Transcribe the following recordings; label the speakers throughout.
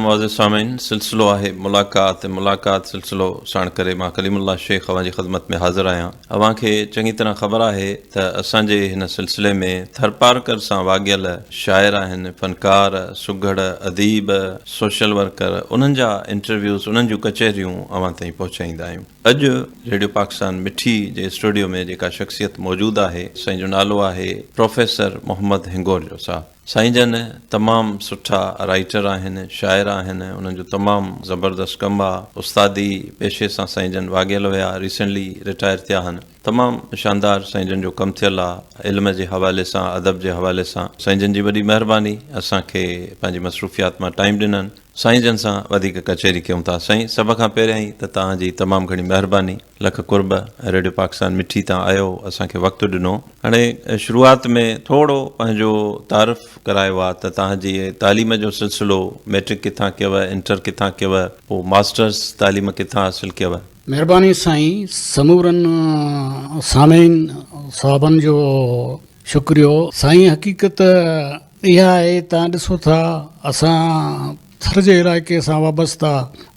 Speaker 1: मुआज़िज़ सामीन, सिलसिलो आहे मुलाक़ात सिलसिलो साण करे मां कलीमुल्लाह शेख अवां जी ख़िदमत में हाज़िर आहियां। अवां खे चङी तरह ख़बर आहे त असांजे हिन सिलसिले में थरपारकर सां वाॻियल शाइर आहिनि, फ़नकार, सुघड़, अदीब, सोशल वर्कर, उन्हनि जा इंटरव्यूज़, उन्हनि जूं कचहरियूं अवां ताईं पहुचाईंदा आहियूं। अॼु रेडियो पाकिस्तान मिठी जे स्टूडियो में जेका शख़्सियत मौजूदु आहे, साईं जो नालो आहे प्रोफेसर मोहम्मद हिंगोर जो साहब। साईं जन तमामु सुठा राइटर आहिनि, शाइर आहिनि, उन्हनि जो तमामु ज़बरदस्त कमु आहे। उस्तादी पेशे सां साईं जन वाॻियल हुया, रिसेंटली रिटायर थिया आहिनि। तमामु शानदार साईं जन जो कमु थियल आहे, इल्म जे हवाले सां, अदब जे हवाले सां। साईं जन जी वॾी महिरबानी, असांखे पंहिंजी मसरूफ़ियात मां टाइम ॾिननि। साईं जन सां वधीक कचहरी कयूं था। साईं, सभ खां पहिरियां ई त तव्हांजी तमामु घणी महिरबानी, लख कुर्ब। रेडियो पाकिस्तान मिठी तां आयो, असांखे वक़्तु ॾिनो। हाणे शुरूआत में थोरो पंहिंजो तारीफ़ करायो आहे त तव्हांजी तालीम जो सिलसिलो मैट्रिक किथां कयव, इंटर किथां कयव, पोइ मास्टर्स तालीम किथां हासिलु कयव?
Speaker 2: महिरबानी साईं, समूरनि सामीन साहबनि जो शुक्रियो। साईं, हक़ीक़त इहा आहे, तव्हां ॾिसो था असां थर जे इलाइक़े सां वाबस्ता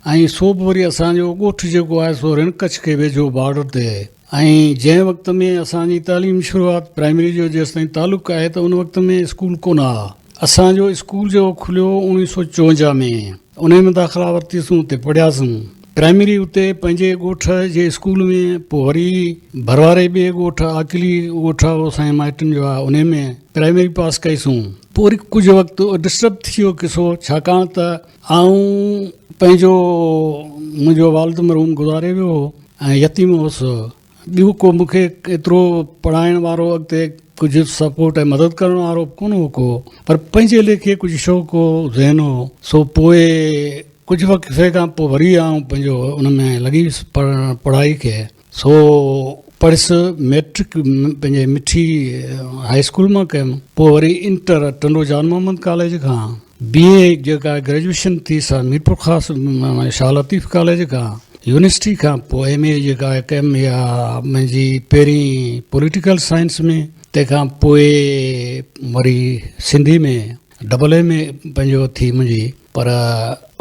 Speaker 2: ऐं सो बि वरी असांजो ॻोठु जेको आहे सो ऋण कच्छ खे वेझो बॉर्डर ते आहे। ऐं जंहिं वक़्त में असांजी तालीम शुरूआत प्राइमरी जो जेसिताईं तालुक़ु आहे त उन वक़्त में स्कूल कोन आहे। असांजो स्कूल जो खुलियो 1954 में, उन में दाख़िला वरितीसूं, उते पढ़ियासीं प्राइमरी उते पंहिंजे ॻोठ जे स्कूल में। पोइ वरी भरवारे ॿिए ॻोठ आकिली ॻोठ आहे, उहो असांजे माइटनि जो आहे, उन में प्राइमरी पास कईसूं। पोइ वरी कुझु वक़्तु डिस्टर्ब थी वियो किसो, छाकाणि त आऊं पंहिंजो मुंहिंजो वालिद मरहूम गुज़ारे वियो ऐं यतीम हुउसि। ॿियो को मूंखे एतिरो पढ़ाइण वारो अॻिते कुझु सपोर्ट ऐं मदद करण वारो कोन हो को, पर पंहिंजे लेखे कुझु शौक़ु हो, ज़हन हो। सो पोइ कुझु वक़्ते खां पोइ वरी आऊं पंहिंजो उन में लॻी वियुसि पढ़ाई खे। सो पढ़ियसि, मैट्रिक पंहिंजे मिठी हाई स्कूल मां कयुमि। पोइ वरी इंटर टंडो जान मोहम्मद कॉलेज खां, BA जेका ग्रेजुएशन थी सा मीरपुर ख़ासि शाह लतीफ़ कॉलेज खां, यूनिवर्सिटी खां पोइ MA जेका कयुमि इहा मुंहिंजी पहिरीं पॉलिटिकल साइंस में, तंहिंखां पोइ वरी सिंधी में AA में पंहिंजो थी मुंहिंजी। पर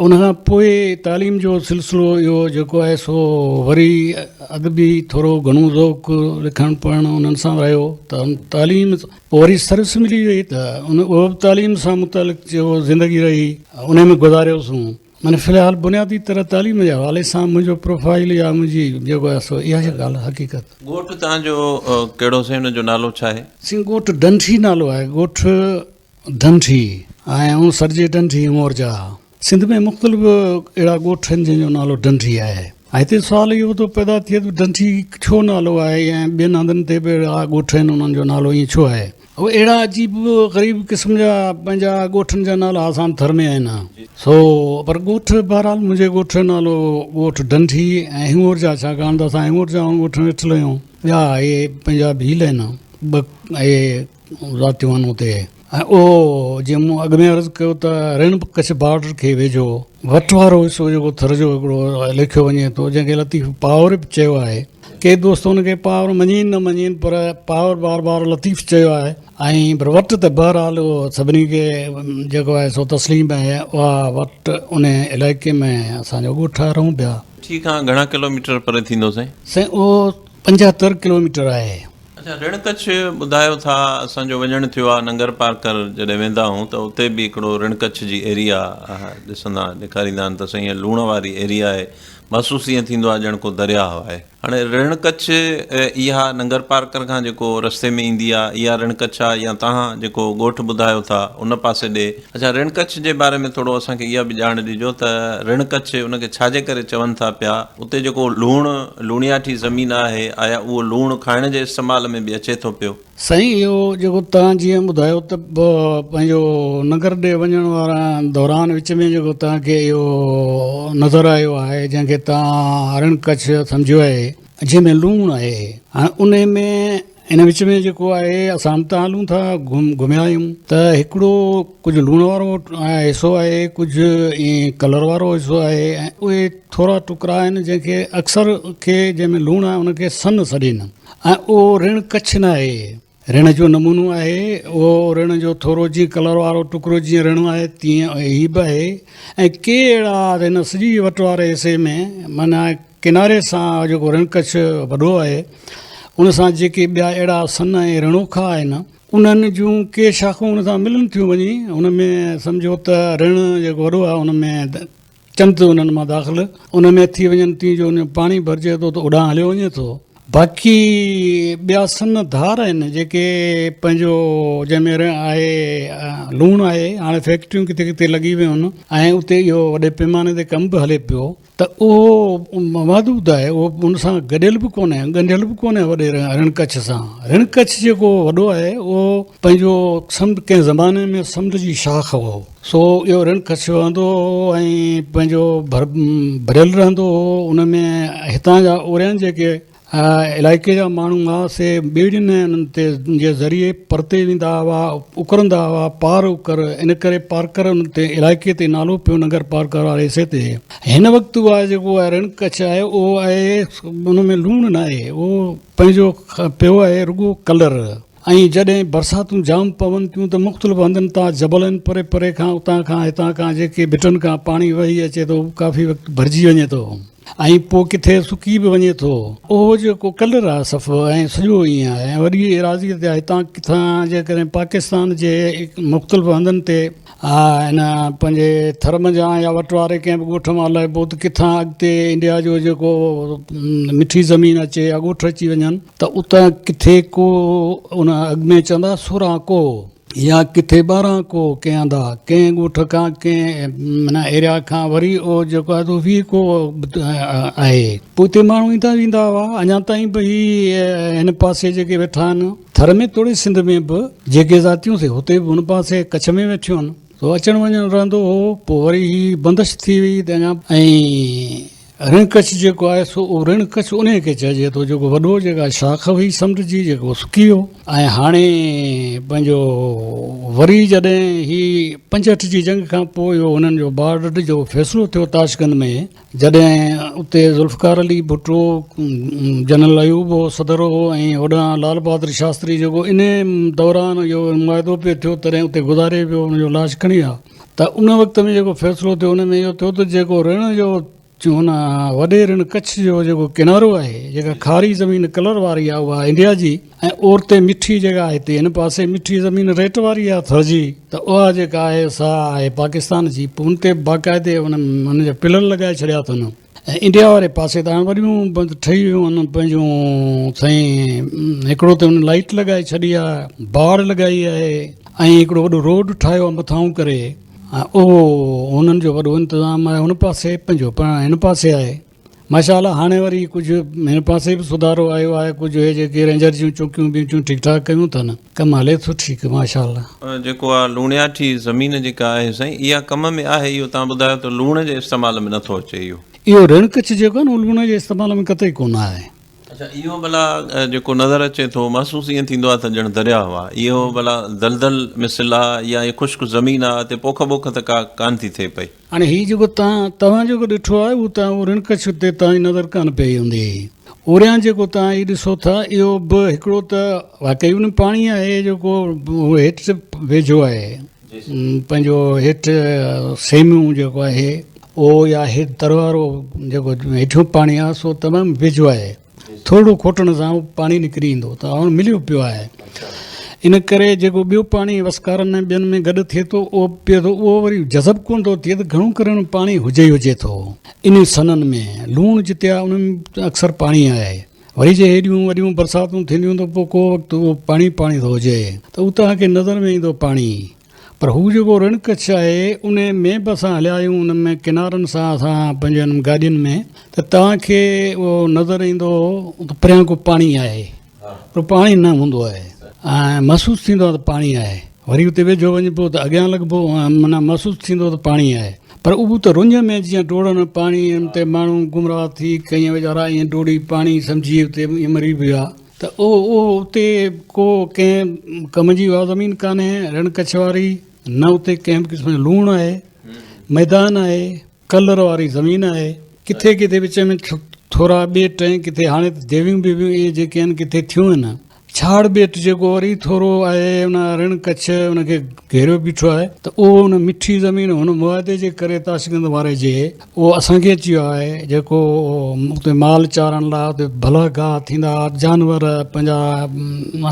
Speaker 2: उनखां पोइ तालीम जो सिलसिलो इहो जेको आहे सो वरी अदबी थोरो घणो ज़ौक़ु, लिखणु पढ़णु उन्हनि सां रहियो। त तालीम पोइ वरी सर्विस मिली वई, त उहो तालीम सां मुतालिक़ जो ज़िंदगी रही, उन में गुज़ारियोसीं। माना फ़िलहालु बुनियादी तरह तालीम जे हवाले सां मुंहिंजो प्रोफाइल या मुंहिंजी जेको आहे सो इहा ॻाल्हि हक़ीक़त।
Speaker 1: ॻोठु तव्हांजो कहिड़ो साईं, हुन जो नालो छा आहे?
Speaker 2: सिंह ॻोठु डंठी नालो आहे, ॻोठु डंठी ऐं हू सरजे डंठी मोरजा। सिंध में मुख़्तलिफ़ अहिड़ा ॻोठ आहिनि जंहिंजो नालो डंठी आहे। ऐं हिते सुवालु इहो थो पैदा थिए त डंठी छो नालो आहे, ऐं ॿियनि हंधनि ते बि अहिड़ा ॻोठ आहिनि, उन्हनि जो नालो ईअं छो आहे। उहे अहिड़ा अजीब ग़रीब क़िस्म जा पंहिंजा ॻोठनि जा नाला असां थर में आहिनि। सो पर ॻोठ बहरहाल मुंहिंजे ॻोठ जो नालो ॻोठु डंठी ऐं हिंगोर जा, छाकाणि त असां हिंगोर जा ॻोठ ॾिठल आहियूं। ॿिया इहे पंहिंजा भील आहिनि, ॿ इहे ज़ातियूं आहिनि उते। ऐं उहो जीअं मूं अॻु में अर्ज़ु कयो त ऋण कच्छ बॉर्डर खे वेझो वट वारो हिसो जेको थर जो हिकिड़ो लिखियो वञे थो, जंहिंखे लतीफ़ पावर बि चयो आहे। के दोस्त हुनखे पावर मञीनि न मञीनि, पर पावर बार बार लतीफ़ चयो आहे। ऐं पर वटि त बहरहाल उहो सभिनी खे जेको आहे सो तस्लीम आहे। उहा वटि उन इलाइक़े में असांजो ॻोठ रहूं पिया।
Speaker 1: ठीक आहे, घणा किलोमीटर परे थींदो साईं?
Speaker 2: साईं उहो 75 किलोमीटर आहे।
Speaker 1: अच्छा, ऋण कच्छ ॿुधायो था, असांजो वञणु थियो आहे नंगर पार्कर जॾहिं वेंदा आहियूं त उते बि हिकिड़ो ऋण कच्छ जी एरिया ॾिसंदा ॾेखारींदा आहिनि त साईं लूण वारी एरिया आहे, महसूसु ईअं थींदो आहे ॼण को दरियाह आहे। हाणे ऋण कच्छ इहा नंगर पार्कर खां जेको रस्ते में ईंदी आहे, इहा ऋण कच्छ आहे या तव्हां जेको ॻोठु ॿुधायो था उन पासे ॾे? अच्छा, ऋण कच्छ जे बारे में थोरो असांखे इहा बि ॼाण ॾिजो त ऋण कच्छ उनखे छाजे करे चवनि था पिया? उते जेको लूणियाठी ज़मीन आहे, आया उहो लूणु खाइण जे इस्तेमाल में बि अचे थो पियो?
Speaker 2: साईं, इहो जेको तव्हां जीअं ॿुधायो त पंहिंजो नगर ॾे वञण वारा दौरान विच में जेको तव्हांखे इहो नज़र आयो आहे, जंहिंखे तव्हां ऋण कच्छ सम्झियो आहे, जंहिंमें लूणु आहे। हाणे उन में इन विच में जेको आहे असां त हलूं था, घुमिया आहियूं त हिकिड़ो कुझु लूण वारो हिसो आहे, कुझु ईअं कलर वारो हिसो आहे, ऐं उहे थोरा टुकड़ा आहिनि जंहिंखे अक्सर खे जंहिंमें लूणु आहे उनखे सन सॾीनि। ऐं उहो ऋण कच्छ न आहे, रण जो नमूनो आहे उहो रण जो थोरो जीअं कलर वारो टुकड़ो जीअं रण आहे तीअं हीअ बि आहे ऐं के अहिड़ा हिन सॼी वट वारे हिसे में माना किनारे सां जेको रण कच्छ वॾो आहे उन सां जेके ॿिया अहिड़ा सन ऐं रणोखा आहिनि उन्हनि जूं के शाख़ूं उन सां मिलनि थियूं वञी उन में सम्झो त रण जेको वॾो आहे उन में चंद उन्हनि मां दाख़िल उन में थी वञनि थी जो उन पाणी भरिजे थो त उॾां हलियो वञे थो। बाक़ी ॿिया सन धार आहिनि जेके पंहिंजो जंहिंमें आहे लूणु आहे हाणे फैक्ट्रियूं किथे किथे लॻी वियूं आहिनि ऐं उते इहो वॾे पैमाने ते कमु बि हले पियो त उहो महदूद आहे उहो उन सां गॾियल बि कोन्हे ॻंढियल बि कोन्हे वॾे रण कच्छ सां। रण कच्छ जेको वॾो आहे उहो पंहिंजो समुंड कंहिं ज़माने में समुंड जी शाख हो सो इहो रण कच्छ रहंदो ऐं पंहिंजो भरियल रहंदो हो उन में हितां जा ओरियन जेके इलाइक़े जा माण्हू हुआ से ॿेड़ियुनि ऐं उन्हनि ते जे ज़रिए परते वेंदा हुआ उकरंदा हुआ पार उकर इन करे पारकर उन ते इलाइक़े ते नालो पियो नगर पारकर वारे हिसे ते। हिन वक़्तु उहा जेको आहे रण कच्छ आहे उहो आहे उन में लूणु न आहे उहो पंहिंजो पियो आहे रुॻो कलर ऐं जॾहिं बरसातूं जाम पवनि थियूं त मुख़्तलिफ़ हंधनि तां जबल आहिनि परे परे खां उतां खां हितां खां जेके भिटनि खां पाणी वही अचे थो काफ़ी वक़्तु भरिजी वञे थो ऐं पोइ किथे सुकी बि वञे थो उहो जेको कलर आहे सफ़ो ऐं सॼो ईअं आहे ऐं वरी एराज़ीअ ते हितां किथां जेकॾहिं पाकिस्तान जे मुख़्तलिफ़ हंधनि ते हिन पंहिंजे थरम जा या वटवारे कंहिं बि ॻोठ मां हलाए पोइ त किथां अॻिते इंडिया जो जेको मिठी ज़मीन अचे या ॻोठ अची वञनि त उतां किथे को उन अॻ में चवंदा 16 को या किथे 12 को कंहिं हंधा कंहिं ॻोठ खां कंहिं माना एरिया खां वरी उहो जेको आहे 20 को आहे पोइ हिते माण्हू ईंदा वेंदा हुआ अञा ताईं बि हिन पासे जेके वेठा आहिनि थर में तोड़े सिंध में बि जेके ज़ातियूं थिए हुते बि हुन पासे कच्छ में वेठियूं आहिनि सो अचणु वञणु रहंदो हो पोइ वरी ही बंदिश थी वई त अञा ऐं रण कच्छ जेको आहे सो उहो रण कच्छ उन खे चइजे थो जेको वॾो जेका शाख हुई समुंड जी जेको सुकी वियो ऐं हाणे पंहिंजो वरी जॾहिं ही 65 जी जंग खां पोइ इहो हुननि जो बार्डर जो फ़ैसिलो थियो ताशकंद में जॾहिं उते ज़ुल्फ़कार अली भुट्टो जनरल अयूब हो सदर हो ऐं होॾां लाल बहादुर शास्त्री जेको इन दौरान इहो मुआदो पियो थियो तॾहिं उते गुज़ारे पियो हुनजो लाश खणी आहे त उन वक़्त में जेको फ़ैसिलो थियो हुन में इहो थियो त जेको रण जो हुन वॾे रण कच्छ जो जेको किनारो आहे जेका खारी ज़मीन कलर वारी आहे उहा इंडिया जी ऐं ओर ते मिठी जॻह आहे हिते हिन पासे मिठी ज़मीन रेत वारी आहे थर जी त उहा जेका आहे सा आहे पाकिस्तान जी पोइ हुन ते बाक़ाइदे हुनजा पिलर लॻाए छॾिया अथनि ऐं इंडिया वारे पासे त हाणे वॾियूं ठही वियूं आहिनि पंहिंजूं साईं हिकिड़ो त हुन लाइट लॻाए छॾी आहे बाड़ लॻाई आहे ऐं हिकिड़ो वॾो रोड ठाहियो आहे मथां करे उहो हुननि जो वॾो इंतज़ाम आहे हुन पासे पंहिंजो पाण हिन पासे आहे माशाअल्लाह हाणे वरी कुझु हिन पासे बि सुधारो आयो आहे कुझु हे जेके रेंजर जूं चौकियूं बीचूं ठीकु ठाक कयूं अथनि कमु हले थो ठीकु माशाअल्लाह।
Speaker 1: जेको आहे लूणियाठी ज़मीन जेका आहे साईं इहा कम में आहे इहो तव्हां ॿुधायो त लूण जे इस्तेमाल में नथो अचे
Speaker 2: इहो रण कच्छ जेको आहे न उहो लूण जे इस्तेमाल में कतई कोन आहे।
Speaker 1: अच्छा इहो भला जेको नज़र अचे थो महसूसु ईअं थींदो आहे त ॼण दरियाउ आहे इहो भला दलदल मिसल आहे या खुश्क ज़मीन आहे हिते पोख ॿोख त कान थी थिए पई।
Speaker 2: हाणे हीउ जेको तव्हां जेको ॾिठो आहे उहो तव्हां रण कच्छ ते तव्हांजी नज़र कान पई हूंदी ओरियां जेको तव्हां हीउ ॾिसो था इहो बि हिकिड़ो त वाक़ई उन पाणी आहे जेको हेठि वेझो आहे पंहिंजो हेठि सेमियूं जेको आहे उहो या हेठि दरवारो जेको हेठियों पाणी आहे सो तमामु वेझो आहे थोरो खोटण सां पाणी निकिरी ईंदो त हाणे मिलियो पियो आहे इन करे जेको ॿियो पाणी वसकारनि ऐं ॿियनि में गॾु थिए थो उहो पिए थो उहो वरी जज़ब कोन थो थिए त घणो करे पाणी हुजे ई हुजे थो इन सननि में लूणु जिते आहे उन में अक्सर पाणी आहे वरी जे हेॾियूं वॾियूं बरसातूं थींदियूं त पोइ को वक़्तु उहो पाणी पाणी थो हुजे त उतां खे नज़र में ईंदो पाणी पर हू जेको रण कच्छ आहे उन में बि असां हलिया आहियूं उन में किनारनि सां असां पंहिंजनि गाॾियुनि में त तव्हांखे उहो नज़र ईंदो त परियां को पाणी आहे पर पाणी न हूंदो आहे ऐं महसूसु थींदो आहे त पाणी आहे वरी उते वेझो वञिबो त अॻियां लॻिबो माना महसूसु थींदो त पाणी आहे पर उहो त रुञ में जीअं डोड़नि पाणी ते माण्हू गुमराह थी कई वीचारा ईअं डोड़ी पाणी सम्झी उते मरी विया त उहो उते को कंहिं कम जी उहा ज़मीन कान्हे रण कच्छ वारी न उते कंहिं बि क़िस्म जो लूणु आहे मैदान आहे कलर वारी ज़मीन आहे किथे किथे विच में थोरा ॿेट आहिनि किथे हाणे त देवियूं बि इहे जेके आहिनि किथे थियूं आहिनि छाड़ बेट जेको वरी थोरो आहे उन रण कच्छ उनखे घेरियो बीठो आहे त उहो उन मिठी ज़मीन हुन मुआदे जे करे ताशगंज वारे जे उहो असांखे अची वियो आहे जेको उते माल चारण लाइ उते भला गाह थींदा जानवर पंहिंजा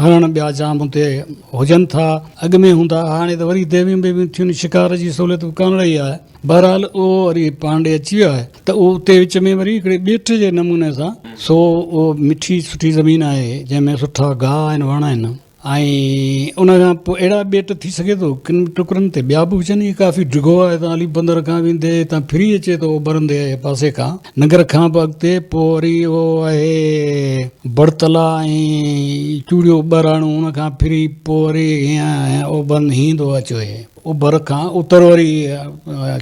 Speaker 2: हरण ॿिया जाम उते हुजनि था अॻु में हूंदा हाणे त वरी देवियूं बेवियूं थियूं शिकार जी सहूलियत कान रही आहे बहरहाल उहो वरी पांडे अची वियो आहे त उहो उते विच में वरी हिकिड़े ॿेट जे नमूने सां सो उहो मिठी सुठी ज़मीन आहे जंहिंमें सुठा गाह आहिनि वण आहिनि ऐं उन खां पोइ अहिड़ा ॿेट थी सघे थो किन टुकड़नि ते ॿिया बि हुजनि काफ़ी डिघो आहे तव्हां अली बंदर खां वेंदे तव्हां फिरी अचे थो बरंदे पासे खां नगर खां बि अॻिते पोइ वरी उहो आहे बड़तला ऐं चूड़ियो बराणो उन खां फिरी पोइ वरी हीअं ओभर हीअं थो अचे उभर खां उतर वरी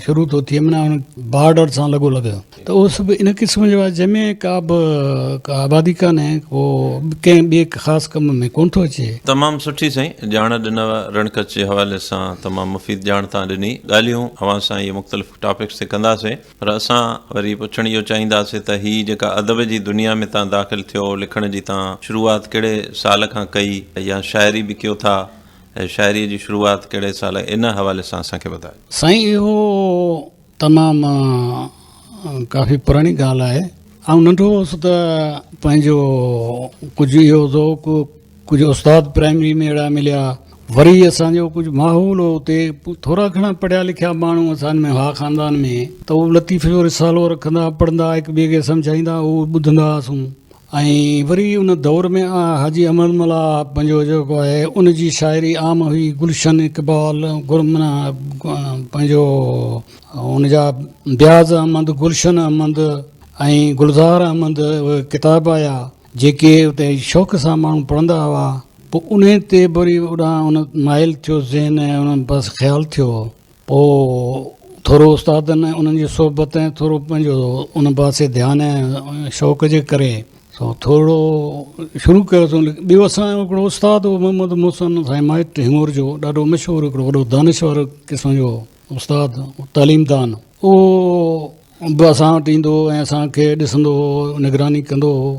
Speaker 2: शुरू थो थिए माना बॉर्डर सां लॻो त उहो सभु इन क़िस्म जो आहे जंहिंमें का बि आबादी कान्हे को कंहिं ॿिए ख़ासि कम में कोन थो अचे
Speaker 1: तमामु सुठी साईं ॼाण ॾिनव रण कच्छ जे हवाले सां तमामु मुफ़ीद ॼाण तव्हां ॾिनी ॻाल्हियूं अवां सां इहे मुख़्तलिफ़ टॉपिक्स ते कंदासीं पर असां वरी पुछण इहो चाहींदासीं त हीअ जेका अदब जी दुनिया में तव्हां दाख़िल थियो लिखण जी तव्हां शुरूआति कहिड़े साल खां कई या शाइरी बि कयो था ऐं शाइरीअ जी शुरूआति कहिड़े साल इन हवाले सां असांखे ॿुधायो
Speaker 2: साईं इहो तमामु काफ़ी पुराणी ॻाल्हि आहे ऐं नंढो हुउसि त पंहिंजो कुझु इहो ज़ौक़ कुझु उस्ताद प्राइमरी में अहिड़ा मिलिया वरी असांजो कुझु माहौल हो उते थोरा घणा पढ़िया लिखिया माण्हू असां में हुआ ख़ानदान में त उहो लतीफ़ जो रिसालो रखंदा पढ़ंदा हिक ॿिए खे सम्झाईंदा उहो ॿुधंदा हुआसीं ऐं वरी उन दौर में हाजी अमल मला पंहिंजो जेको आहे उन जी शाइरी आम हुई गुलशन इक़बाल गुरमना पंहिंजो उन जा ब्याज़ अहमद गुलशन अहमद ऐं गुलज़ार अहमद उहे किताब आया जेके उते शौक़ सां माण्हू पढ़ंदा हुआ पोइ उन ते वरी ओॾां उन माइल थियो ज़हन ऐं उन्हनि बसि ख़्यालु थियो पोइ थोरो उस्तादनि उन्हनि जी सोबत ऐं थोरो पंहिंजो उन पासे ध्यानु ऐं शौक़ जे करे सो थोरो शुरू कयोसीं ॿियो असांजो हिकिड़ो उस्तादु हो मोहम्मद मोहसिन साईं माइट हिंगोर जो ॾाढो मशहूरु हिकिड़ो वॾो दानिश्वर क़िस्म जो उस्तादु तालीमदान उहो बि असां वटि ईंदो ऐं असांखे ॾिसंदो हो निगरानी कंदो हो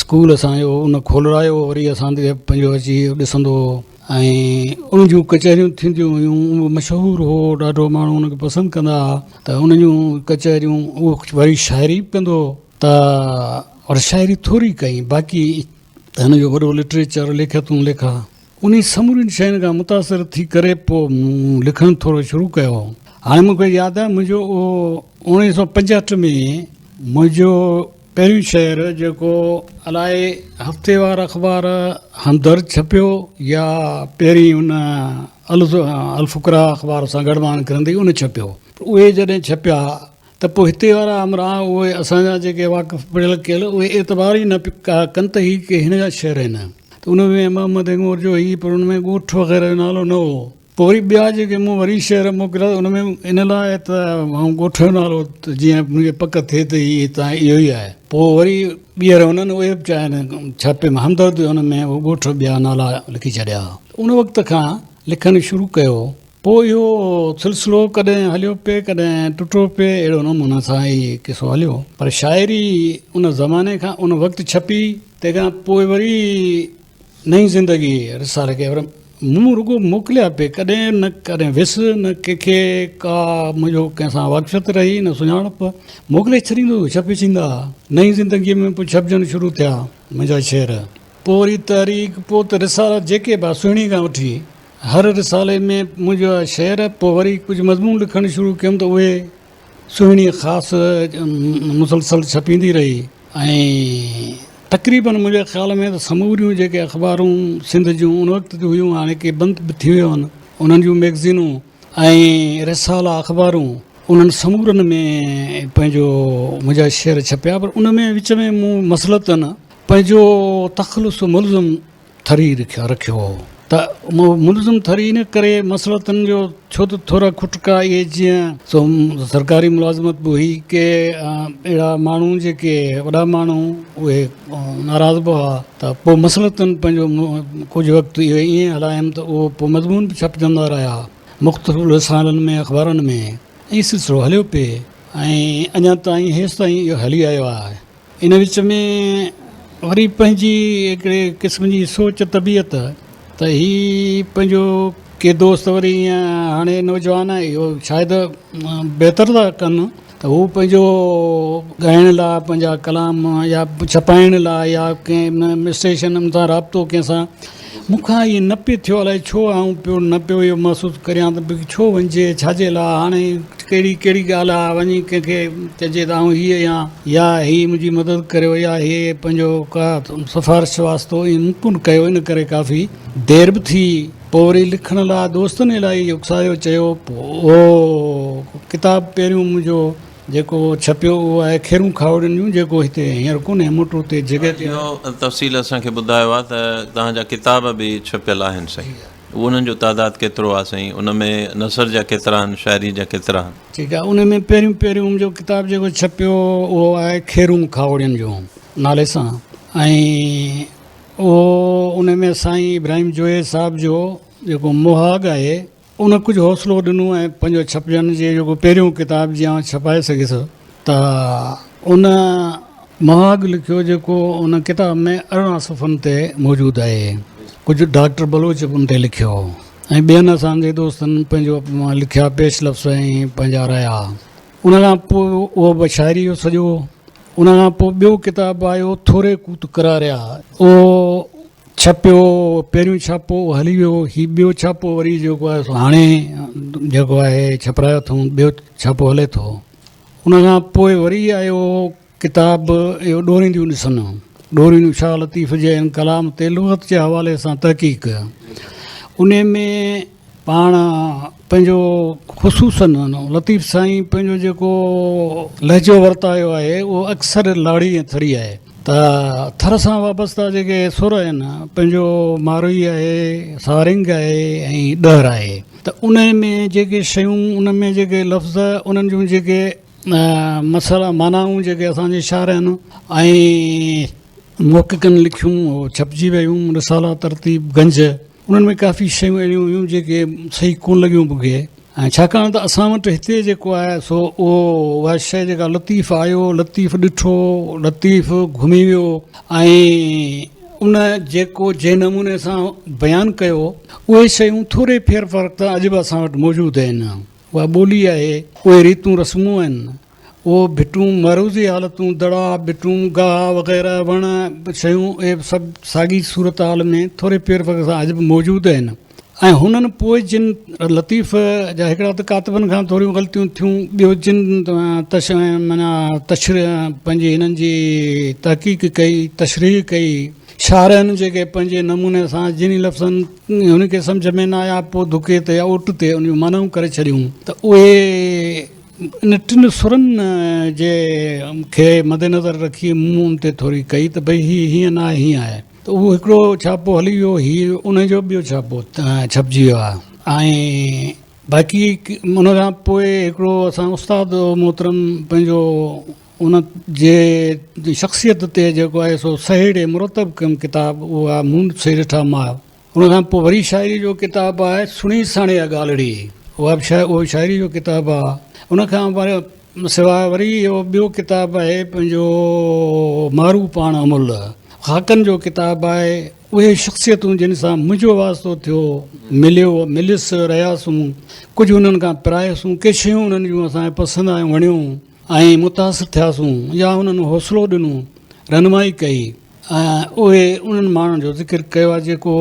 Speaker 2: स्कूल असांजो उन खोलायो वरी असां पंहिंजो अची ॾिसंदो हो ऐं उन जूं कचहरियूं थींदियूं हुयूं उहो मशहूरु हो ॾाढो माण्हू उनखे पसंदि कंदा हुआ त उन जूं कचहरियूं उहो वरी शाइरी बि कंदो त और शाइरी थोरी कई बाक़ी हिन जो वॾो लिटरेचर लिखियतूं लिखा उन समूरियुनि शयुनि खां मुतासिर थी करे पोइ मूं लिखणु थोरो शुरू कयो हाणे मूंखे यादि आहे मुंहिंजो उहो 1965 में मुंहिंजो पहिरियों शहर जेको अलाए हफ़्तेवार अख़बार हमदर्द छपियो या पहिरीं उन अलफ़ुकरा अख़बार सां गॾिमाण करंदी उन छपियो उहे जॾहिं छपिया त पोइ हिते वारा अमरा उहे असांजा जेके वाक़ुफ़ पढ़ियल कयल उहे एतबार ई न कनि त ही के हिन जा शहर आहिनि त उन में मोहम्मद हिंगोर जो ई पर उन में ॻोठ वग़ैरह जो नालो न हो पोइ वरी ॿिया जेके मूं वरी शहर मोकिलिया उन में इन लाइ त ॻोठ जो नालो जीअं मुंहिंजे पक थिए त हीअ हितां इहो ई आहे पोइ वरी ॿीहर हुननि उहे बि चाहिनि छापे में हमदर्द हुन में उहो ॻोठ ॿिया नाला लिखी छॾिया उन वक़्त खां लिखणु शुरू कयो पोइ इहो सिलसिलो कॾहिं हलियो पिए कॾहिं टुटो पिए अहिड़ो नमूने सां ई किसो हलियो पर शाइरी उन ज़माने खां उन वक़्तु छपी तंहिंखां पोइ वरी नई ज़िंदगी रिसाले खे मूं रुॻो मोकिलिया पिए कॾहिं न कॾहिं विसु न कंहिंखे का मुंहिंजो कंहिंसां वाक़फ़ियत रही न सुञाणप मोकिले छॾींदो छपी छींदा नई ज़िंदगीअ में पोइ छपजणु शुरू थिया मुंहिंजा शेर पोइ वरी तहरीक पोइ त रिसाला जेके बि सुहिणी खां वठी हर रिसाले में मुंहिंजा शेर पोइ वरी कुझु मज़मून लिखणु शुरू कयुमि त उहे सुहिणी ख़ासि मुसलसल छपींदी रही ऐं तक़रीबन मुंहिंजे ख़्याल में त समूरियूं जेके अख़बारूं सिंध जूं उन वक़्त जूं हुयूं हाणे के बंदि बि थी वियूं आहिनि उन्हनि जूं मैगज़ीनूं ऐं रिसाला अख़बारूं उन्हनि समूरनि में पंहिंजो मुंहिंजा शेर छपिया पर उन में विच में मूं मसलतनि पंहिंजो तख़लुस मुल्ज़िम थरी रखियो हो त मुल्ज़िम थरी इन करे मसलतनि जो छो त थोरा खुटका इहे जीअं सो सरकारी मुलाज़िमत बि हुई के अहिड़ा माण्हू जेके वॾा माण्हू उहे नाराज़ बि हुआ त पोइ मसलतनि पंहिंजो कुझु वक़्तु इहो ईअं हलायमि त उहो पोइ मज़मून बि छपजंदा रहिया मुख़्तलिफ़ रिसालनि में अख़बारनि में ऐं सिलसिलो हलियो पिए ऐं अञा ताईं हेसि ताईं इहो हली आयो आहे इन विच में वरी पंहिंजी हिकिड़े क़िस्म जी सोच तबियत त ही पंहिंजो के दोस्त वरी ईअं हाणे नौजवान आहे इहो शायदि बहितर था कनि त हू पंहिंजो ॻाइण लाइ पंहिंजा कलाम या छपाइण लाइ या कंहिं स्टेशन सां राब्तो कंहिंसां मूंखां इहे न पियो थियो अलाए छो आऊं पियो न पियो इहो महसूसु करियां त भई छो वञिजे छाजे लाइ हाणे कहिड़ी कहिड़ी ॻाल्हि आहे वञी कंहिंखे चइजे त आऊं हीअ या हीअ मुंहिंजी मदद करियो या हीअ पंहिंजो का सिफ़ारिश वास्तो मुमकिन कयो इन करे काफ़ी देरि बि थी पोइ वरी लिखण लाइ दोस्तनि इलाही उकसायो चयो पोइ उहो किताबु पहिरियों मुंहिंजो जेको छपियो उहो आहे खेरूं खावड़ियुनि जूं जेको हिते हींअर कोन्हे मोटो ते जॻह ते
Speaker 1: इहो तफ़सील असांखे ॿुधायो आहे त तव्हांजा किताब बि छपियल आहिनि साईं, उन्हनि जो तादादु केतिरो आहे साईं, उन में नसर जा केतिरा आहिनि, शाइरी जा केतिरा आहिनि?
Speaker 2: ठीकु आहे, उन में पहिरियों मुंहिंजो किताबु जेको छपियो उहो आहे खेरूं खावड़ियुनि जो नाले सां, ऐं उहो उन में साईं इब्राहिम जोए साहिब जो जेको मुहाग आहे उन कुझु हौसलो ॾिनो ऐं पंहिंजो छपजनि जे जेको पहिरियों किताब जीअं छपाए सघियसि त उन मुहाग लिखियो जेको उन किताब में 18 सफ़नि ते मौजूदु आहे, कुझु डॉक्टर बलोच उन ते लिखियो ऐं ॿियनि असांजे दोस्तनि पंहिंजो लिखिया पेश लफ़्ज़ ऐं पंहिंजा रहिया। उन खां पोइ उहो बि शाइरी जो सॼो, उन खां पोइ ॿियो किताबु आयो थोरे कूत करारिया, उहो छपियो पहिरियों छापो हली वियो, हीउ ॿियो छापो वरी जेको आहे सो हाणे जेको आहे छपरायो अथऊं, ॿियो छापो हले थो। उन खां पोइ वरी आयो किताबु इहो ॾोरींदियूं ॾिसनि, ॾोरींदियूं शाह लतीफ़ जे कलाम ते लुग़त जे हवाले सां तहक़ीक़, उन में पाण पंहिंजो ख़ुशूसन लतीफ़ साईं पंहिंजो जेको लहजो वरितायो आहे उहो अक्सर लाड़ी ऐं थरी आहे, त थर सां वाबस्ता जेके सुर आहिनि पंहिंजो मारोई आहे, सारिंग आहे ऐं ॾहर आहे, त उन में जेके शयूं उन में जेके लफ़्ज़ उन्हनि जूं जेके मसाला मानाऊं जेके असांजे शाइर आहिनि ऐं मौक़िक़नि लिखियूं उहो छपजी वियूं, रिसाला तरतीब गंज, उन्हनि में काफ़ी शयूं अहिड़ियूं हुयूं जेके सही कोन लॻियूं मूंखे, ऐं छाकाणि त असां वटि हिते जेको आहे सो उहो उहा शइ जेका लतीफ़ आयो, लतीफ़ ॾिठो, लतीफ़ घुमी वियो ऐं उन जेको जंहिं नमूने सां बयानु कयो उहे शयूं थोरे फेर फ़र्क़ त अॼु बि असां वटि मौजूदु आहिनि। उहा ॿोली आहे, उहे रीतूं रस्मूं आहिनि, उहो भिटूं मरूज़ी हालतूं दड़ा भिटूं गाह वग़ैरह वण शयूं इहे सभु साॻी सूरत हाल में थोरे फेर फ़र्क़ सां अॼु बि मौजूदु आहिनि। ऐं हुननि पोइ जिन लतीफ़ जा हिकिड़ा त कातिबनि खां थोरियूं ग़लतियूं थियूं, ॿियो जिन माना पंहिंजी हिननि जी तहक़ीक़ कई, तशरीह कई, शाइरनि जेके पंहिंजे नमूने सां जिन लफ़्ज़नि हुनखे सम्झ में न आया पोइ दुके ते या ओट ते उन जूं मानाऊं करे छॾियूं, त उहे इन टिनि सुरनि जे खे मदेनज़र रखी मुंहुं ते थोरी कई त भई हीअं न आहे हीअं आहे, त उहो हिकिड़ो छापो हली वियो, हीउ उनजो ॿियो छापो छपजी वियो आहे। ऐं बाक़ी उन खां पोइ हिकिड़ो असां उस्ताद मोहतरम पंहिंजो उन जे शख़्सियत ते जेको आहे सो सहेड़े मुरतब कयमि किताबु, उहा मूं से ॾिठा मां। उन खां पोइ वरी शाइरी जो किताबु आहे सुणी साणे ॻाल्हिड़ी, उहा बि उहो शाइरी जो किताबु आहे। उन खां सवाइ वरी इहो ॿियो किताबु आहे पंहिंजो मारू पाण अमुल, ख़ाकनि जो किताबु आहे, उहे शख़्सियतूं जिन सां मुंहिंजो वास्तो थियो, मिलियुसि रहियासूं, कुझु उन्हनि खां पिरायसूं, के शयूं उन्हनि जूं असांखे पसंदि आयूं वणियूं ऐं मुतासिर थियासूं या उन्हनि हौसलो ॾिनो, रहनुमाई कई, ऐं उहे उन्हनि माण्हुनि जो ज़िक्र कयो आहे जेको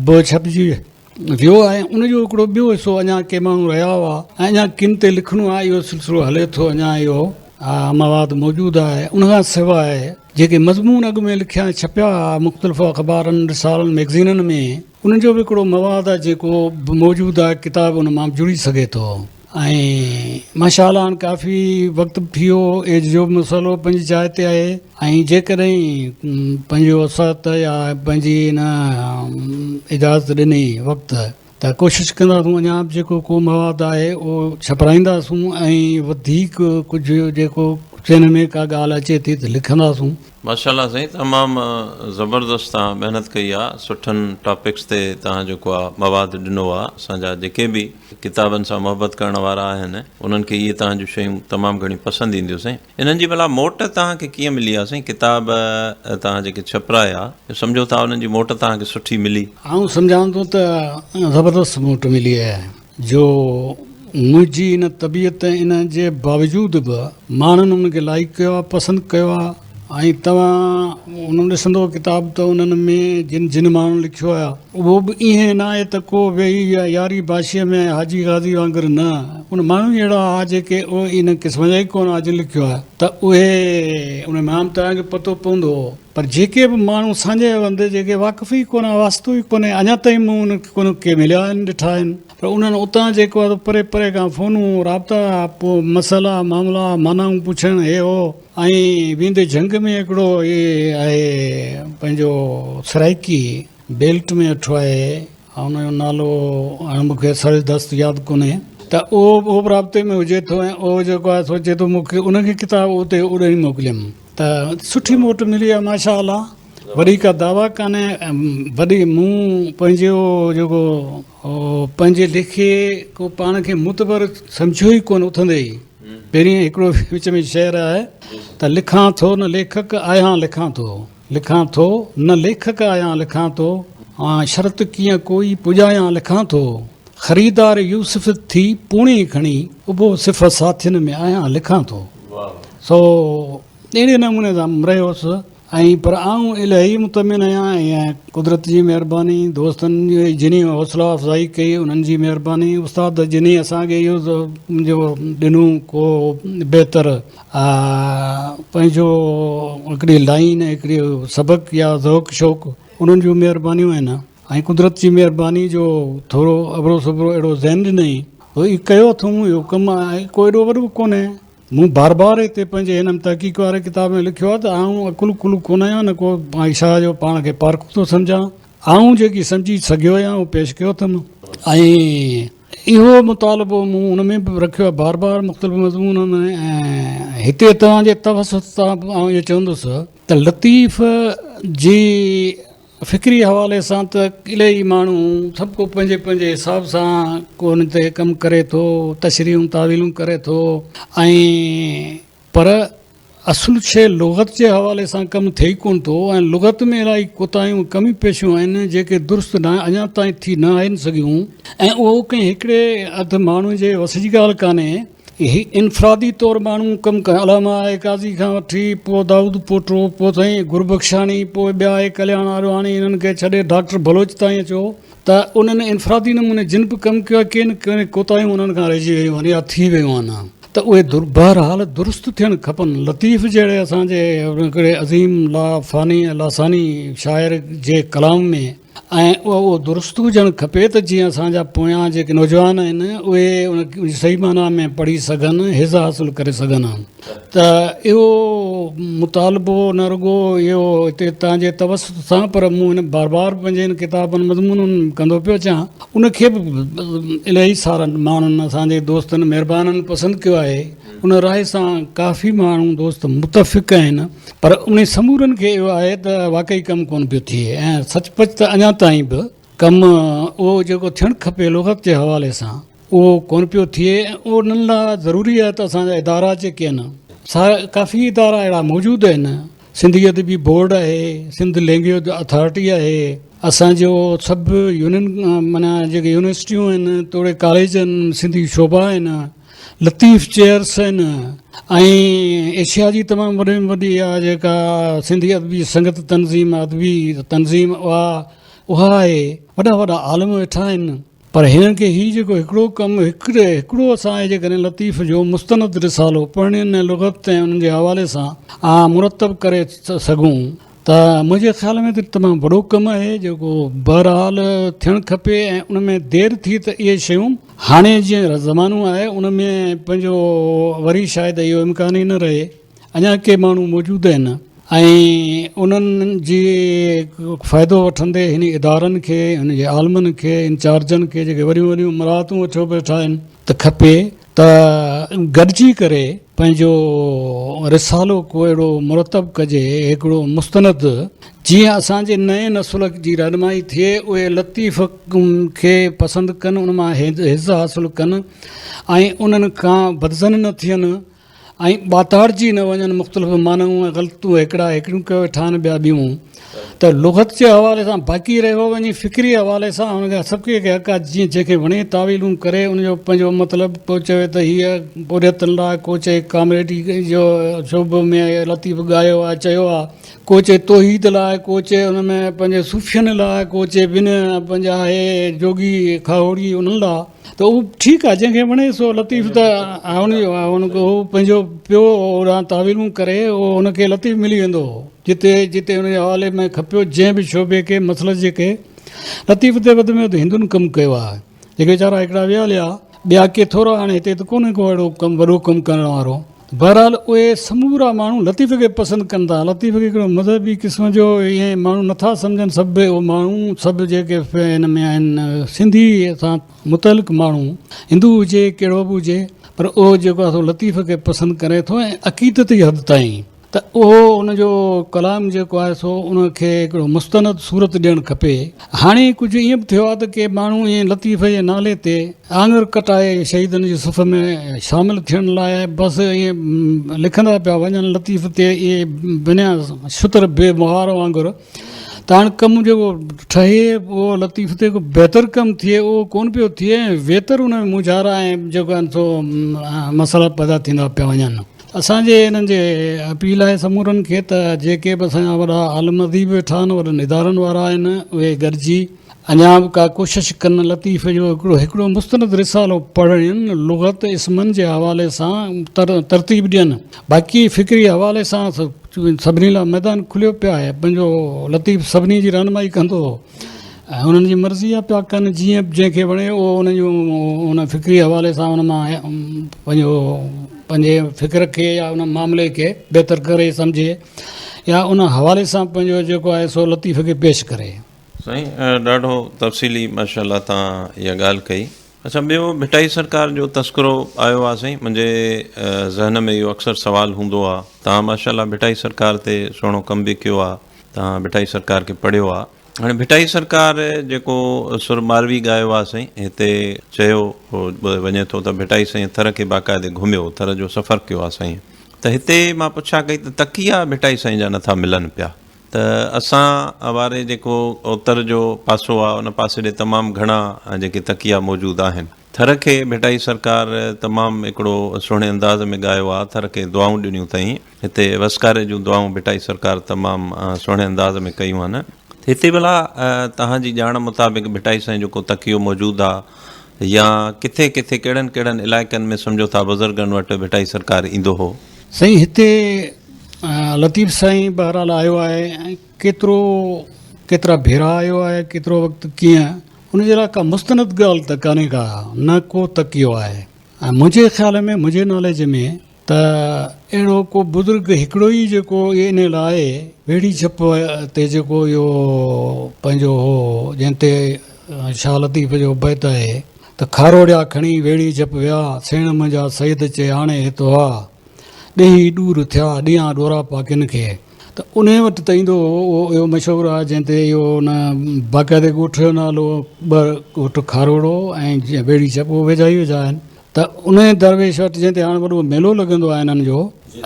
Speaker 2: बि छपिजी वियो आहे। उनजो हिकिड़ो ॿियो हिसो अञा के माण्हू रहिया हुआ ऐं अञा किन ते लिखिणो आहे, इहो सिलसिलो हले थो, अञा इहो मवाद मौजूदु आहे। उनखां सवाइ जेके मज़मून अॻु में लिखिया छपिया मुख़्तलिफ़ अख़बारनि, रिसालनि, मैगज़ीननि में, उन्हनि जो बि हिकिड़ो मवाद आहे जेको मौजूदु आहे, किताब उन मां जुड़ी सघे थो। ऐं माशाअल्लाह हाणे काफ़ी वक़्तु थी वियो, एज जो बि मसइलो पंहिंजी जाइ ते आहे, ऐं जेकॾहिं पंहिंजो वसात या पंहिंजी हिन इजाज़त ॾिनी वक़्तु त कोशिशि कंदासूं अञा बि जेको को मवाद आहे उहो छपाईंदासूं ऐं वधीक कुझु जेको जिन में का ॻाल्हि अचे थी त लिखंदासूं।
Speaker 1: माशाल्लाह साईं, तमामु ज़बरदस्त तव्हां महिनत कई आहे, सुठनि टॉपिक्स ते तव्हां जेको आहे मवाद ॾिनो आहे। असांजा जेके बि किताबनि सां मोहबत करण वारा आहिनि उन्हनि खे इहे तव्हां जूं शयूं तमामु घणी पसंदि ईंदियूं साईं। इन्हनि जी भला मोट तव्हांखे कीअं मिली आहे साईं? किताब तव्हां जेके छपराया, सम्झो था उन्हनि जी मोट तव्हांखे सुठी मिली?
Speaker 2: आउं सम्झां थो त ज़बरदस्त मोट मिली आहे, जो मुंहिंजी इन तबियत इन जे बावजूदि बि माण्हुनि उनखे लाइक कयो आहे, पसंदि कयो आहे। ऐं तव्हां उन्हनि ॾिसंदो किताब त उन्हनि में जिन माण्हुनि लिखियो आहे उहो बि ईअं न आहे त को वेही यारी भाषीअ में हाजी गाज़ी वांगुरु न, उन माण्हू अहिड़ा हुआ जेके उहे इन क़िस्म जा ई कोन आहे जिन लिखियो आहे त उहे उन मां तव्हांखे पतो पवंदो। पर जेके बि माण्हू असांजे हंधि जेके वाक़ुफ़ ई कोन्हे, वास्तविक कोन्हे, अञा ताईं मूं उनखे कोन के मिलिया आहिनि, ॾिठा आहिनि। पर उन्हनि उतां जेको आहे परे परे खां फ़ोनूं राब्ता, पोइ मसाला मामला मानाऊं पुछणु हे हो। ऐं वेंदे जंग में हिकिड़ो इहे आहे पंहिंजो सराइकी बेल्ट में अठो आहे, हुनजो नालो हाणे मूंखे सर दस्त यादि कोन्हे, त उहो बि राब्ते में हुजे थो। ऐं उहो जेको आहे सोचे थो मूंखे उनखे किताब उते उॾाई मोकिलियमि त सुठी मोट मिली आहे माशा अल्लाह। वरी का दावा कान्हे, वरी मूं पंहिंजो जेको पंहिंजे लेखे को पाण खे मुतबर सम्झियो ई कोन उथंदे ई। पहिरीं हिकिड़ो विच में शेर आहे त लिखां थो न लेखक आहियां लिखां थो, लिखां थो न लेखक आहियां लिखां थो, शर्त कीअं कोई पुॼायां लिखां थो, ख़रीदार यूसुफ थी पूणी खणी उबो सिफ़ साथियुनि में आहियां लिखां थो। सो अहिड़े नमूने सां रहियोसि। ऐं पर आऊं इलाही मुतमिन आहियां, ऐं कुदरत जी महिरबानी, दोस्तनि जी जिनी हौसला अफ़ज़ाई कई उन्हनि जी महिरबानी, उस्ताद जिनी असांखे इहो जो ॾिनो को बहितर पंहिंजो हिकिड़ी लाइन, हिकिड़ी सबक़ु या ज़ौक़ु शौक़ु, उन्हनि जूं महिरबानियूं आहिनि। ऐं कुदरत जी महिरबानी जो थोरो अबरो सबरो अहिड़ो ज़हन ॾिनई, उहो कयो अथऊं इहो कमु आहे, को एॾो वॾो कोन्हे। मूं बार बार हिते पंहिंजे हिन तहक़ीक़ वारे किताब में लिखियो आहे त आऊं अकुल कुल कोन आहियां, न को छा जो पाण खे पार्क थो सम्झां, आऊं जेकी सम्झी सघियो आहियां उहो पेश कयो अथमि। ऐं इहो मुतालबो मूं हुन में बि रखियो आहे बार बार मुख़्तलिफ़ मज़मून में। ऐं हिते तव्हांजे तवसत सां आउं इहो चवंदुसि त लतीफ़ जी फ़िक्री हवाले सां त इलाही माण्हू सभु को पंहिंजे पंहिंजे हिसाब सां को हुन ते कमु करे थो, तशरीहूं तावीलूं करे थो। ऐं पर असुलु शइ लुग़त जे हवाले सां कमु थिए ई कोन थो। ऐं लुग़त में इलाही कोताहियूं कमी पेशियूं आहिनि जेके दुरुस्त न अञा ताईं थी न आहिनि सघियूं। ऐं उहो कंहिं हिकिड़े अधु माण्हू जे वस जी ॻाल्हि कान्हे, इनफ़रादी तौर माण्हू कमु कनि, अलामा आहे काज़ी खां वठी पोइ दाऊद पोटो, पोइ साईं गुरबख्शानी, पोइ ॿिया आहे कल्याण आरवाणी, इन्हनि खे छॾे डॉक्टर बलोच ताईं अचो त उन्हनि इनफ़रादी नमूने जिन बि कमु कयो आहे के कोताहियूं उन्हनि खां रहिजी वियूं आहिनि या थी वियूं आहिनि। त उहे बहरहाल दुरुस्त थियणु खपनि। लतीफ़ जहिड़े असांजे हिकिड़े अज़ीम लासानी शाइर जे कलाम में ऐं उहो दुरुस्त हुजणु खपे त जीअं असांजा पोयां जेके नौजवान आहिनि उहे उन सही माना में पढ़ी सघनि, हिज़ हासिलु करे सघनि। त इहो मुतालबो न रुॻो इहो हिते तव्हांजे तवसत सां, पर मूं हिन बार बार पंहिंजे हिन किताबनि मज़मूननि कंदो पियो अचां, उनखे बि इलाही सारनि माण्हुनि असांजे दोस्तनि महिरबाननि पसंदि कयो आहे। उन राय सां काफ़ी माण्हू दोस्त मुतफ़िक़ आहिनि, पर उन समूरनि खे इहो आहे त वाक़ई कमु कोन पियो थिए। ऐं सचपच त अञा ताईं बि कमु उहो जेको थियणु खपे लुग़त जे हवाले सां उहो कोन पियो थिए। उन्हनि लाइ ज़रूरी आहे त असांजा इदारा जेके आहिनि, काफ़ी इदारा अहिड़ा मौजूदु आहिनि। सिंधी अदबी बोर्ड आहे, सिंध लैंग्वेज अथॉरिटी आहे, असांजो सभु माना जेके यूनिवर्सिटियूं आहिनि, तोड़े कॉलेज आहिनि, सिंधी शोभा आहिनि, लतीफ़ चेयर्स आहिनि। ऐं एशिया जी तमामु वॾे में वॾी आहे जेका सिंधी अदबी संगत तनज़ीम, अदबी तनज़ीम उहा आहे। वॾा वॾा आलम वेठा आहिनि, पर हिननि खे हीउ जेको हिकिड़ो कमु हिकिड़ो असांजे जेकॾहिं लतीफ़ जो मुस्तनद रिसालो पढ़णियुनि ऐं लुग़त ऐं उन्हनि जे हवाले सां मुरतब करे सघूं त मुंहिंजे ख़्याल में त तमामु वॾो कमु आहे जेको बहरहाल थियणु खपे। ऐं उन में देरि थी त इहे शयूं हाणे जीअं ज़मानो आहे उन में पंहिंजो वरी शायदि इहो इम्कान ई न रहे। अञा के माण्हू मौजूदु आहिनि ऐं उन्हनि जी फ़ाइदो वठंदे हिन इदारनि खे, हिन जे आलमनि खे, इंचार्जनि खे जेके वॾियूं वॾियूं मराहतूं वठो वेठा आहिनि त खपे त त गॾिजी करे पंहिंजो रिसालो को अहिड़ो मुरतब कजे, हिकिड़ो मुस्तनद, जीअं असांजे नए नसुल जी रहनुमाई थिए, उहे लतीफ़ खे पसंदि कनि, उन मां हिज़ हासिलु कनि ऐं उन्हनि खां बदज़न न थियनि ऐं ॿाताड़जी न वञनि मुख़्तलिफ़ मानूं ऐं ग़लतियूं हिकिड़ियूं कयो ठहनि ॿिया ॿियूं। त लुग़त जे हवाले सां बाक़ी रहियो वञी फ़िक्री हवाले सां हुनखे सभु खे हक़ आहे, जीअं जंहिंखे वणे तावीलूं करे उनजो पंहिंजो मतिलबु को चवे त हीअ बोरियतनि लाइ, को चए कॉमेडी जो शोभ में लतीफ़ ॻायो आहे चयो आहे, को चए तौहीद लाइ, को चए उन में पंहिंजे सूफ़ियनि लाइ, को चए ॿिनि पंहिंजा हे जोगी खाहोड़ी उन्हनि लाइ। त उहो ठीकु आहे, जंहिंखे वणे सो लतीफ़ त हुनजो आहे, हुनखे उहो पंहिंजो पियो ओड़ा तावीलूं करे उहो हुनखे लतीफ़ मिली वेंदो जिते जिते हुनजे हवाले में खपियो, जंहिं बि शोबे खे मसइले जेके लतीफ़ ते वधि में वधि हिंदुनि कमु कयो आहे, जेके वीचारा हिकिड़ा वियल आहे, ॿिया के थोरा, हाणे हिते त कोन्हे को अहिड़ो कमु वॾो कमु करण वारो। बहरहाल उहे समूरा माण्हू लतीफ़ खे पसंदि कनि था, लतीफ़ खे हिकिड़ो मज़हबी क़िस्म जो ईअं माण्हू नथा सम्झनि, सभु उहे माण्हू सभु जेके हिन में आहिनि सिंधी सां मुतलिक़ माण्हू, हिंदू हुजे कहिड़ो बि हुजे, पर उहो जेको आहे सो लतीफ़ खे पसंदि करे थो ऐं अक़ीदत जी हद ताईं। त उहो उनजो कलाम जेको आहे सो उनखे हिकिड़ो मुस्तनद सूरत ॾियणु खपे। हाणे कुझु ईअं बि थियो आहे त के माण्हू ईअं लतीफ़ जे नाले ते आङुर कटाए शहीदनि जी सुफ़ में शामिलु थियण लाइ बसि ईअं लिखंदा पिया वञनि लतीफ़ ते, इहे बिना शुतर बेमुहार वांगुरु। त हाणे कमु जेको ठहे उहो लतीफ़ ते को बहितर कमु थिए उहो कोन पियो थिए, वेतर उन में मुझारा ऐं जेको आहिनि सो मसइला पैदा थींदा पिया वञनि। असांजे हिननि जे अपील आहे समूरनि खे त जेके बि असांजा वॾा आलिम अदीब वेठा आहिनि, वॾनि इदारनि वारा आहिनि, उहे गॾिजी अञा बि का कोशिशि कनि लतीफ़ जो हिकिड़ो मुस्तनद रिसालो पढ़नि, लुग़त इस्मनि जे हवाले सां तरतीब ॾियनि। बाक़ी फ़िक्री हवाले सां सभिनी लाइ मैदान खुलियो पियो आहे, पंहिंजो लतीफ़ सभिनी जी रहनुमाई कंदो ऐं हुननि जी मर्ज़ी आहे पिया कनि, जीअं जंहिंखे वणे उहो उन जूं उन फ़िक्री हवाले सां उन मां पंहिंजे फ़िक्र खे या उन मामले खे बहितर करे सम्झे या उन हवाले सां पंहिंजो जेको आहे सो लतीफ़ खे पेश करे।
Speaker 1: साईं ॾाढो तफ़सीली माशाल्लाह तव्हां इहा ॻाल्हि कई। अच्छा, ॿियो भिटाई सरकार जो तस्करो आयो आहे साईं, मुंहिंजे ज़हन में इहो अक्सर सुवालु हूंदो आहे। तव्हां माशाल्लाह भिटाई सरकार ते सुहिणो कमु बि कयो आहे, तव्हां भिटाई सरकार खे पढ़ियो आहे। हाणे भिटाई सरकार जेको सुर मारवी ॻायो आहे साईं, हिते चयो वञे थो त भिटाई साईं थर खे बाक़ाइदे घुमियो, थर जो सफ़र कयो आहे साईं। त हिते मां पुछा कई त तकिया भिटाई साईं जा नथा मिलनि पिया, त असां वारे जेको उत्तर जो पासो आहे उन पासे ॾे तमामु घणा जेके तकिया मौजूदु आहिनि। थर खे भिटाई सरकार तमामु हिकिड़ो सुहिणे अंदाज़ में ॻायो आहे, थर खे दुआऊं ॾिनियूं अथई, हिते वसकारे जूं दुआऊं भिटाई सरकार तमामु सुहिणे अंदाज़ में कयूं आहिनि। हिते भला तव्हांजी ॼाण मुताबिक़ भिटाई साईं जेको तकियो मौजूदु आहे या किथे किथे कहिड़नि कहिड़नि इलाइक़नि में सम्झो था बुज़ुर्गनि वटि भिटाई सरकार ईंदो हो?
Speaker 2: साईं हिते लतीफ़ साईं बहरहाल आयो आहे ऐं केतिरा भेरा आयो आहे, केतिरो वक़्तु कीअं, उनजे लाइ का मुस्तनद ॻाल्हि त कान्हे का, न को तकियो आहे। ऐं मुंहिंजे ख़्याल में, मुंहिंजे नॉलेज में त अहिड़ो को बुज़ुर्ग हिकिड़ो ई जेको इन लाइ वेड़ी छप ते जेको इहो पंहिंजो हो जंहिं ते शाह लतीफ़ जो बैत आहे त खारोड़िया खणी वेड़ी छप विया, सेण मुंहिंजा सईद चए हाणे हितो हा, ॾेही ॾूर थिया ॾींहं ॾोरा पा किन खे। त उन वटि त ईंदो उहो इहो मशहूरु आहे जंहिं ते इहो उन बाक़ाइदे ॻोठ जो नालो ॿ ॻोठ खारोड़ो ऐं जीअं वेड़ी छप उहे वेझा ई वेझा आहिनि। त उन दरवेश वटि जंहिं ते हाणे वॾो मेलो लॻंदो आहे हिननि जो,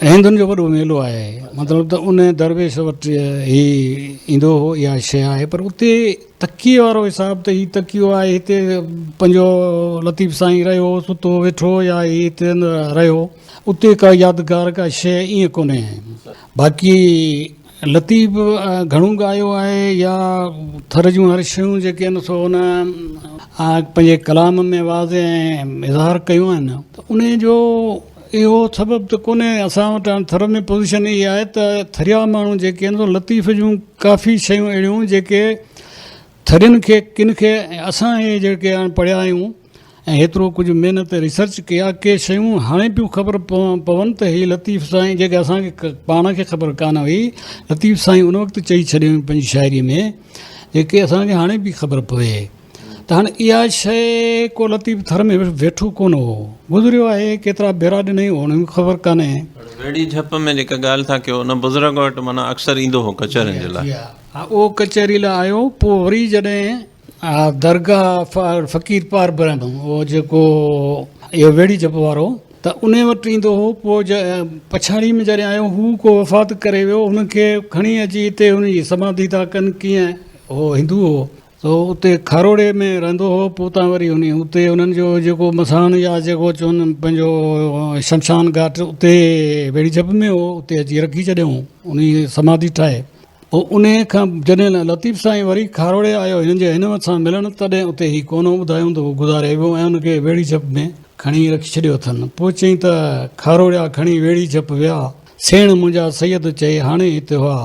Speaker 2: हिंदुनि जो वॾो मेलो आहे, मतिलबु त उन दरवेश वटि ई ईंदो हो, इहा शइ आहे। पर उते तकीए वारो हिसाब त हीउ तकियो आहे, हिते पंहिंजो लतीफ़ साईं रहियो सुतो वेठो या हिते रहियो, उते का यादगार का शइ ईअं कोन्हे। बाक़ी लतीफ़ घणो ॻायो आहे या थर जूं हर शयूं जेके आहिनि सो उन पंहिंजे कलाम में वाज़े ऐं इज़हार कयूं आहिनि, त उन जो इहो सबबु त कोन्हे। असां वटि हाणे थर में पोज़ीशन इहा आहे त थरिया माण्हू जेके आहिनि सो लतीफ़ जूं काफ़ी शयूं अहिड़ियूं जेके थरियुनि खे किन खे असां इहे जेके हाणे पढ़िया आहियूं ऐं हेतिरो कुझु महिनत रिसर्च कया, के शयूं हाणे पियूं ख़बर पवनि त हीअ लतीफ़ साईं जेके असांखे पाण खे ख़बर कान हुई, लतीफ़ साईं उन वक़्तु चई छॾियूं पंहिंजी शाइरीअ में, जेके असांखे हाणे बि ख़बर पवे। त हाणे इहा शइ को लतीफ़ थर में वेठो कोन हो, गुज़रियो आहे, केतिरा भेरा ॾिनई हुन ख़बर कान्हे।
Speaker 1: वेड़ी झप में जेका ॻाल्हि था कयो उन बुज़ुर्ग वटि माना अक्सर ईंदो हो कचहरियुनि जे लाइ।
Speaker 2: हा, उहो कचहरी लाइ आयो, पोइ वरी जॾहिं दरगाह फ़क़ीर पार ब्रह्म उहो जेको इहो वेड़ी झप वारो, त उन वटि ईंदो हो। पोइ पछाड़ी में जॾहिं आयो हू को वफ़ात करे वियो, हुनखे खणी अची हिते हुनजी समाधि था कनि, कीअं उहो हिंदू हो, त उते खारोड़े में रहंदो हो। पोइ तां वरी उते उन्हनि जो जेको मसान या जेको चवनि पंहिंजो शमशान घाट उते वेड़ी झप में हो, उते अची रखी छॾियऊं उन समाधि ठाहे। पोइ उन खां जॾहिं लतीफ़ साईं वरी खारोड़े आयो हिननि जे हिन सां मिलणु, तॾहिं उते ही कोन ॿुधायूं त उहो गुज़ारे वियो ऐं हुनखे वेड़ी झप में खणी रखी छॾियो अथनि। पोइ चई त खारोड़िया खणी वेड़ी झप विया, सेण मुंहिंजा सैयद चए हाणे हिते हुआ,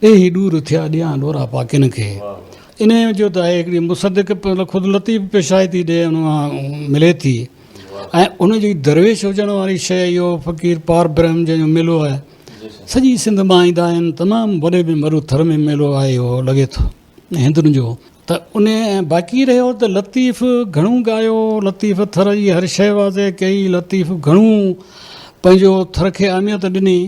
Speaker 2: ॾे ही ॾूर थिया ॾियां ॾोरा पाकिन खे। इन जो त आहे हिकिड़ी मुसदिक ख़ुदि लतीफ़ पेशाइती ॾे हुन मिले थी। ऐं उनजी दरवेश हुजण वारी शइ इहो फ़क़ीर पार ब्रह्म जंहिंजो मेलो आहे, सॼी सिंध मां ईंदा आहिनि, तमामु वॾे में वॾो थर में मेलो आहे इहो लॻे थो हिंदुनि जो। त उन बाक़ी रहियो त लतीफ़ घणो ॻायो, लतीफ़ थर जी हर शइ वाज़े कई, लतीफ़ घणो पंहिंजो थर खे अहमियत ॾिनी।